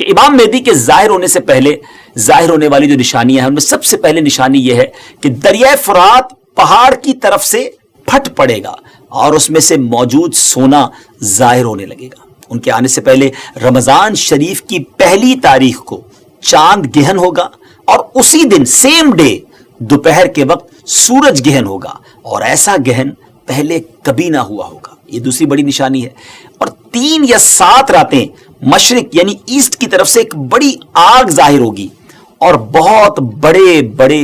کہ امام مہدی کے ظاہر ہونے سے پہلے ظاہر ہونے والی جو نشانیاں ہیں ان میں سب سے پہلے نشانی یہ ہے کہ دریائے فرات پہاڑ کی طرف سے پھٹ پڑے گا اور اس میں سے موجود سونا ظاہر ہونے لگے گا۔ ان کے آنے سے پہلے رمضان شریف کی پہلی تاریخ کو چاند گہن ہوگا اور اسی دن سیم ڈے دوپہر کے وقت سورج گہن ہوگا، اور ایسا گہن پہلے کبھی نہ ہوا ہوگا۔ یہ دوسری بڑی نشانی ہے۔ اور 3 یا 7 راتیں مشرق یعنی ایسٹ کی طرف سے ایک بڑی آگ ظاہر ہوگی اور بہت بڑے بڑے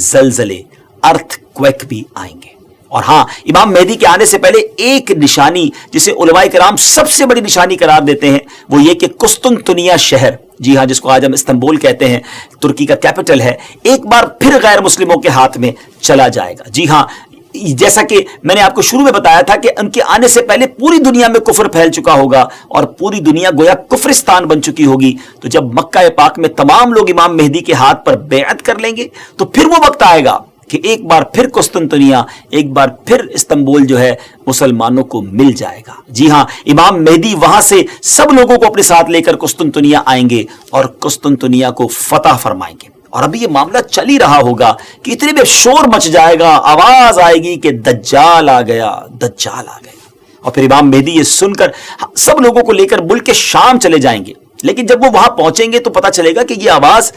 زلزلے ارتھ کویک بھی آئیں گے۔ اور ہاں، امام مہدی کے آنے سے پہلے ایک نشانی جسے علماء کرام سب سے بڑی نشانی قرار دیتے ہیں وہ یہ کہ قسطنطنیہ شہر، جی ہاں، جس کو آج ہم استنبول کہتے ہیں، ترکی کا کیپٹل ہے، ایک بار پھر غیر مسلموں کے ہاتھ میں چلا جائے گا۔ جی ہاں، جیسا کہ میں نے آپ کو شروع میں بتایا تھا کہ ان کے آنے سے پہلے پوری دنیا میں کفر پھیل چکا ہوگا اور پوری دنیا گویا کفرستان بن چکی ہوگی۔ تو جب مکہ پاک میں تمام لوگ امام مہدی کے ہاتھ پر بیعت کر لیں گے تو پھر وہ وقت آئے گا کہ ایک بار پھر قسطنطنیہ، ایک بار پھر استنبول جو ہے مسلمانوں کو مل جائے گا۔ جی ہاں، امام مہدی وہاں سے سب لوگوں کو اپنے ساتھ لے کر قسطنطنیہ آئیں گے اور قسطنطنیہ کو فتح فرمائیں گے۔ اور ابھی یہ معاملہ چل ہی رہا ہوگا کہ اتنے میں شور مچ جائے گا، آواز آئے گی کہ دجال آ گیا، دجال آ گیا۔ اور پھر امام مہدی یہ سن کر سب لوگوں کو لے کر ملک شام چلے جائیں گے۔ لیکن جب وہ وہاں پہنچیں گے تو پتہ چلے گا کہ یہ آواز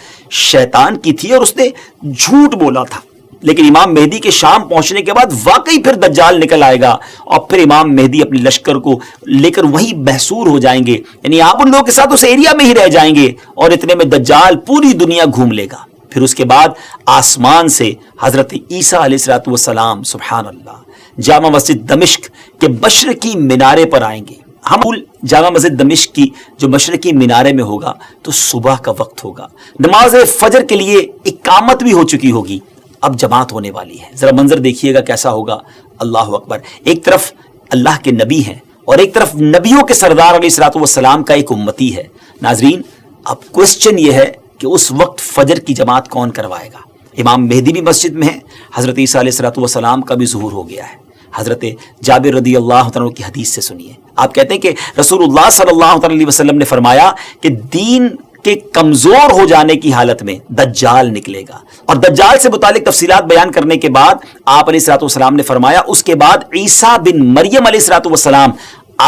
شیطان کی تھی اور اس نے جھوٹ بولا تھا۔ لیکن امام مہدی کے شام پہنچنے کے بعد واقعی پھر دجال نکل آئے گا اور پھر امام مہدی اپنے لشکر کو لے کر وہیں محصور ہو جائیں گے، یعنی آپ ان لوگوں کے ساتھ اس ایریا میں ہی رہ جائیں گے اور اتنے میں دجال پوری دنیا گھوم لے گا۔ پھر اس کے بعد آسمان سے حضرت عیسیٰ علیہ السلام سبحان اللہ جامع مسجد دمشق کے مشرقی مینارے پر آئیں گے۔ ہم جامع مسجد دمشق کی جو مشرقی مینارے میں ہوگا تو صبح کا وقت ہوگا، نماز فجر کے لیے اقامت بھی ہو چکی ہوگی، اب جماعت ہونے والی ہے۔ ذرا منظر دیکھیے گا کیسا ہوگا، اللہ اکبر۔ ایک طرف اللہ کے نبی ہیں اور ایک طرف نبیوں کے سردار علیہ السلام کا ایک امتی ہے۔ ناظرین، اب کوسچن یہ ہے کہ اس وقت فجر کی جماعت کون کروائے گا؟ امام مہدی بھی مسجد میں ہیں، حضرت عیسیٰ علیہ السلام کا بھی ظہور ہو گیا ہے۔ حضرت جابر رضی اللہ عنہ کی حدیث سے سنیے، آپ کہتے ہیں کہ رسول اللہ صلی اللہ علیہ وسلم نے فرمایا کہ دین کے کمزور ہو جانے کی حالت میں دجال نکلے گا، اور دجال سے متعلق تفصیلات بیان کرنے کے بعد آپ علیہ السلام نے فرمایا اس کے بعد عیسیٰ بن مریم علیہ السلام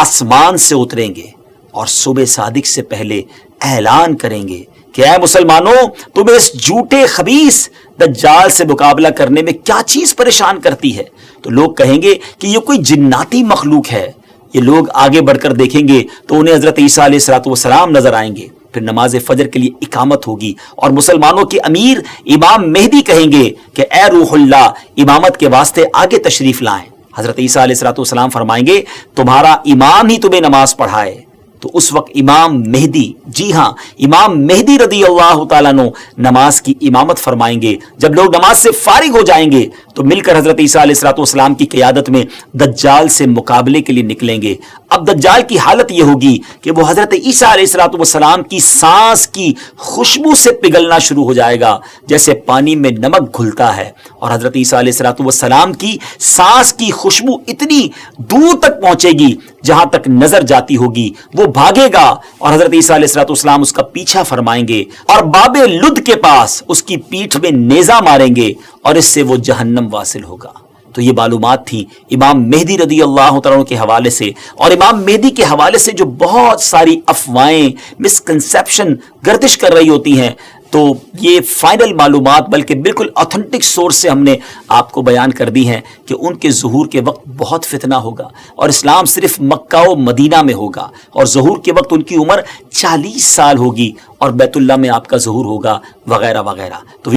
آسمان سے اتریں گے اور صبح صادق سے پہلے اعلان کریں گے کہ اے مسلمانوں، تمہیں اس جھوٹے خبیث دجال سے مقابلہ کرنے میں کیا چیز پریشان کرتی ہے؟ تو لوگ کہیں گے کہ یہ کوئی جناتی مخلوق ہے۔ یہ لوگ آگے بڑھ کر دیکھیں گے تو انہیں حضرت عیسیٰ علیہ السلام نظر آئیں گے۔ پھر نماز فجر کے لیے اقامت ہوگی اور مسلمانوں کے امیر امام مہدی کہیں گے کہ اے روح اللہ، امامت کے واسطے آگے تشریف لائیں۔ حضرت عیسیٰ علیہ السلام فرمائیں گے تمہارا امام ہی تمہیں نماز پڑھائے۔ تو اس وقت امام مہدی، جی ہاں، امام مہدی رضی اللہ تعالیٰ عنہ نماز کی امامت فرمائیں گے۔ جب لوگ نماز سے فارغ ہو جائیں گے تو مل کر حضرت عیسیٰ علیہ السلام کی قیادت میں دجال سے مقابلے کے لیے نکلیں گے۔ اب دجال کی حالت یہ ہوگی کہ وہ حضرت عیسیٰ علیہ السلام کی سانس کی خوشبو سے پگھلنا شروع ہو جائے گا، جیسے پانی میں نمک گھلتا ہے، اور حضرت عیسیٰ علیہ السلام کی سانس کی خوشبو اتنی دور تک پہنچے گی جہاں تک نظر جاتی ہوگی۔ وہ بھاگے گا اور حضرت عیسیٰ علیہ السلام اس کا پیچھا فرمائیں گے اور باب لد کے پاس اس کی پیٹھ میں نیزہ ماریں گے اور اس سے وہ جہنم واصل ہوگا۔ تو یہ معلومات تھی امام مہدی رضی اللہ تعالیٰ کے حوالے سے، اور امام مہدی کے حوالے سے جو بہت ساری افواہیں، مسکنسیپشن گردش کر رہی ہوتی ہیں، تو یہ فائنل معلومات بلکہ بالکل آتھنٹک سورس سے ہم نے آپ کو بیان کر دی ہیں کہ ان کے ظہور کے وقت بہت فتنہ ہوگا اور اسلام صرف مکہ و مدینہ میں ہوگا، اور ظہور کے وقت ان کی عمر 40 سال ہوگی اور بیت اللہ میں آپ کا ظہور ہوگا وغیرہ وغیرہ۔ تو